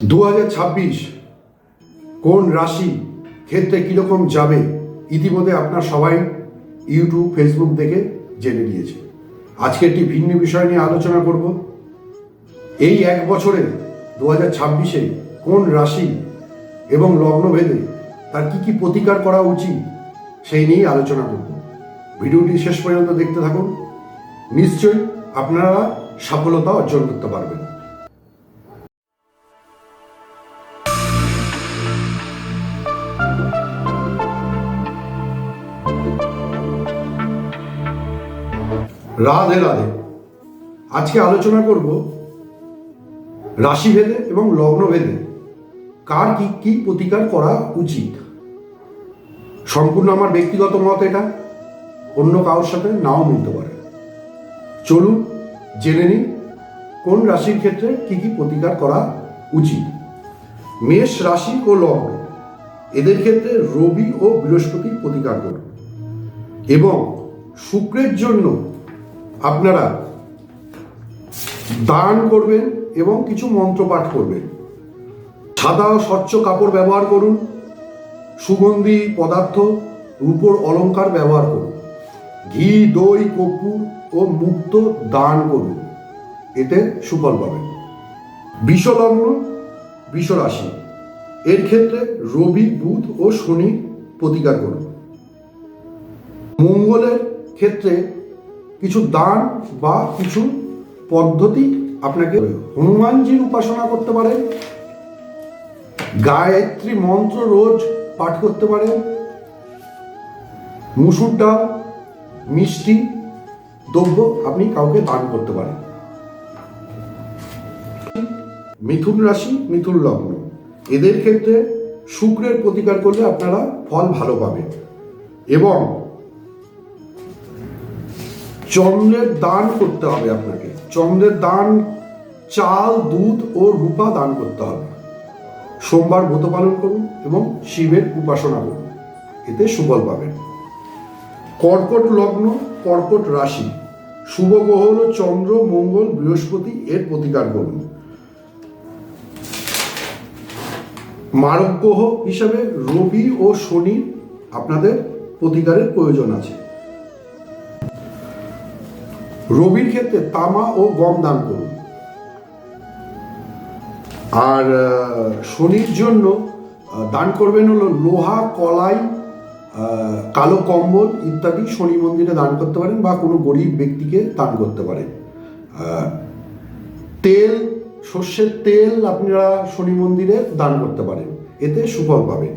2026 কোন রাশি ক্ষেত্রে কীরকম যাবে ইতিমধ্যে আপনার সবাই ইউটিউব ফেসবুক দেখে জেনে নিয়েছে। আজকে একটি ভিন্ন বিষয় নিয়ে আলোচনা করব। এই এক বছরে 2026-এ কোন রাশি এবং লগ্নভেদে তার কি প্রতিকার করা উচিত সেই নিয়েই আলোচনা করব। ভিডিওটি শেষ পর্যন্ত দেখতে থাকুন, নিশ্চয়ই আপনারা সফলতা অর্জন করতে পারবেন। রাধে রাধে। আজকে আলোচনা করব রাশিভেদে এবং লগ্নভেদে কার কি প্রতিকার করা উচিত। সম্পূর্ণ আমার ব্যক্তিগত মত, এটা অন্য কারোর সাথে নাও মিলতে পারে। চলুন জেনে নিই কোন রাশির ক্ষেত্রে কি প্রতিকার করা উচিত। মেষ রাশি ও লগ্ন, এদের ক্ষেত্রে রবি ও বৃহস্পতির প্রতিকার করুন এবং শুক্রের জন্য আপনারা দান করবেন এবং কিছু মন্ত্র পাঠ করবেন। সাদা ও স্বচ্ছ কাপড় ব্যবহার করুন, সুগন্ধি পদার্থ, রূপোর অলংকার ব্যবহার করুন, ঘি, দই, কর্পূর ও মুক্ত দান করুন, এতে সুফল পাবেন। বিষলগ্ন, বিষরাশি, এর ক্ষেত্রে রবি, বুধ ও শনি প্রতিকার করুন। মঙ্গলের ক্ষেত্রে কিছু দান বা কিছু পদ্ধতি আপনাকে হনুমানজির উপাসনা করতে পারেন, গায়ত্রী মন্ত্র রোজ পাঠ করতে পারেন, মুসুর ডাল, মিষ্টি দ্রব্য আপনি কাউকে দান করতে পারেন। মিথুন রাশি, মিথুন লগ্ন, এদের ক্ষেত্রে শুক্রের প্রতিকার করলে আপনারা ফল ভালো পাবেন এবং চন্দ্রের দান করতে হবে। আপনাকে চন্দ্রের দান, চাল, দুধ ও রূপা দান করতে হবে। সোমবার ব্রত পালন করুন এবং শিবের উপাসনা করুন, এতে সুফল পাবেন। কর্কট লগ্ন, কর্কট রাশি, শুভ গ্রহ হল চন্দ্র, মঙ্গল, বৃহস্পতি, এর প্রতিকার করুন। মারক গ্রহ হিসাবে রবি ও শনি আপনাদের প্রতিকারের প্রয়োজন আছে। রবির ক্ষেত্রে তামা ও গম দান করুন, আর শনির জন্য দান করবেন হলো লোহা, কলাই, কালো কম্বল ইত্যাদি শনি মন্দিরে দান করতে পারেন বা কোনো গরিব ব্যক্তিকে দান করতে পারেন। তেল, সর্ষের তেল আপনারা শনি মন্দিরে দান করতে পারেন, এতে সুফল পাবেন।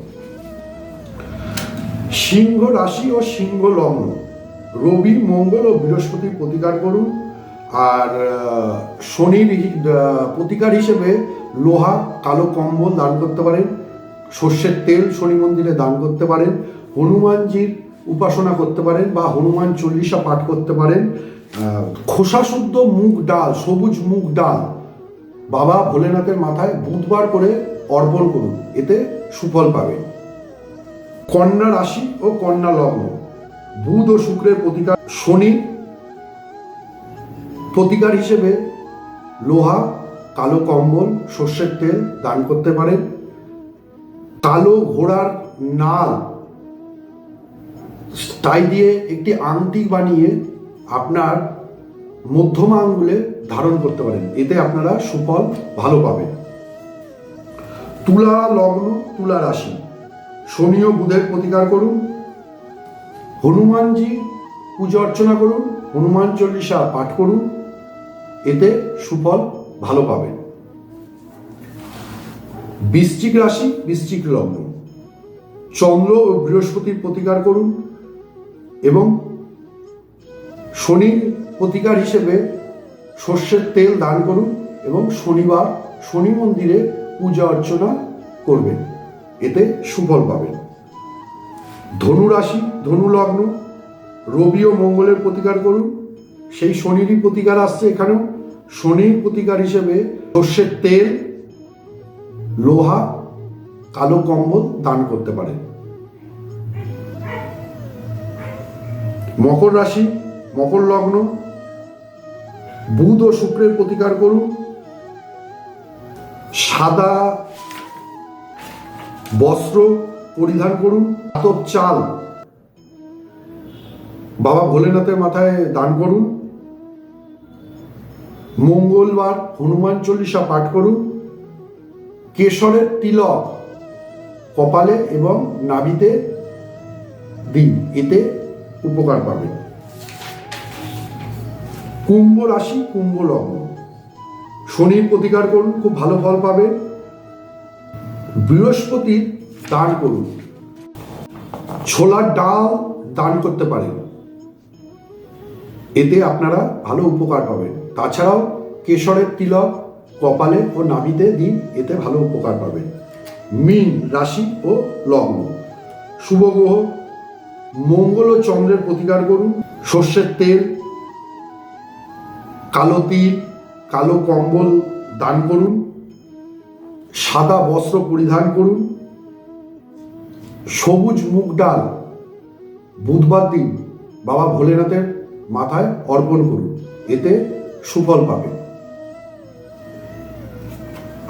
সিংহ রাশি ও সিংহ লগ্ন, রবি, মঙ্গল ও বৃহস্পতির প্রতিকার করুন। আর শনির প্রতিকার হিসেবে লোহা, কালো কম্বল দান করতে পারেন, সর্ষের তেল শনি মন্দিরে দান করতে পারেন, হনুমানজির উপাসনা করতে পারেন বা হনুমান চল্লিশা পাঠ করতে পারেন। খোসা শুদ্ধ মুগ ডাল, সবুজ মুগ ডাল বাবা ভোলেনাথের মাথায় বুধবার করে অর্পণ করুন, এতে সুফল পাবেন। কন্যা রাশি ও কন্যা লগ্ন, বুধ ও শুক্রের প্রতিকার, শনি প্রতিকার হিসেবে লোহা, কালো কম্বল, সর্ষের তেল দান করতে পারেন। কালো ঘোড়ার নাল তাই দিয়ে একটি আংটি বানিয়ে আপনার মধ্যমা আঙ্গুলে ধারণ করতে পারেন, এতে আপনারা সুফল ভালো পাবেন। তুলা লগ্ন, তুলা রাশি, শনি ও বুধের প্রতিকার করুন, হনুমানজি পূজা অর্চনা করুন, হনুমান চল্লিশা পাঠ করুন, এতে সুফল ভালো পাবেন। বৃশ্চিক রাশি, বৃশ্চিক লগ্ন, চন্দ্র ও বৃহস্পতির প্রতিকার করুন এবং শনির প্রতিকার হিসেবে সর্ষের তেল দান করুন এবং শনিবার শনি মন্দিরে পূজা অর্চনা করবেন, এতে সুফল পাবেন। ধনু রাশি, ধনু লগ্ন, রবি ও মঙ্গলের প্রতিকার করুন, সেই শনিরই প্রতিকার আসছে এখানেও। শনির প্রতিকার হিসেবে সর্ষের তেল, লোহা, কালো কম্বল দান করতে পারেন। মকর রাশি, মকর লগ্ন, বুধ ও শুক্রের প্রতিকার করুন, সাদা বস্ত্র পরিধান করুন, আতপ চাল বাবা ভোলেনাথের মাথায় দান করুন, মঙ্গলবার হনুমান চল্লিশা পাঠ করুন, কেশরের তিলক কপালে এবং নাভিতে দিন, এতে উপকার পাবেন। কুম্ভ রাশি, কুম্ভ লগ্ন, শনির প্রতিকার করুন, খুব ভালো ফল পাবেন। বৃহস্পতির দান করুন, ছোলার ডাল দান করতে পারেন, এতে আপনারা ভালো উপকার পাবেন। তাছাড়াও কেশরের তিলক কপালে ও নাভিতে দিন, এতে ভালো উপকার পাবেন। মীন রাশি ও লগ্ন, শুভ গ্রহ মঙ্গল ও চন্দ্রের প্রতিকার করুন, সর্ষের তেল, কালো তিল, কালো কম্বল দান করুন, সাদা বস্ত্র পরিধান করুন, সবুজ মুগ ডাল বুধবার দিন বাবা ভোলেনাথের মাথায় অর্পণ করুন, এতে সুফল পাবেন।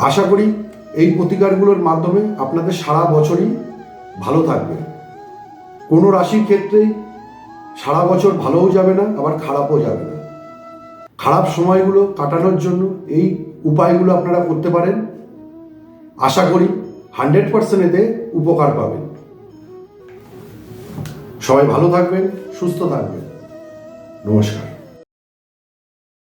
আশা করি এই প্রতিকারগুলোর মাধ্যমে আপনাদের সারা বছরই ভালো থাকবে। কোনো রাশির ক্ষেত্রেই সারা বছর ভালোও যাবে না, আবার খারাপও যাবে না। খারাপ সময়গুলো কাটানোর জন্য এই উপায়গুলো আপনারা করতে পারেন। আশা করি 100% এতে উপকার পাবেন। সবাই ভালো থাকবেন, সুস্থ থাকবেন। নমস্কার।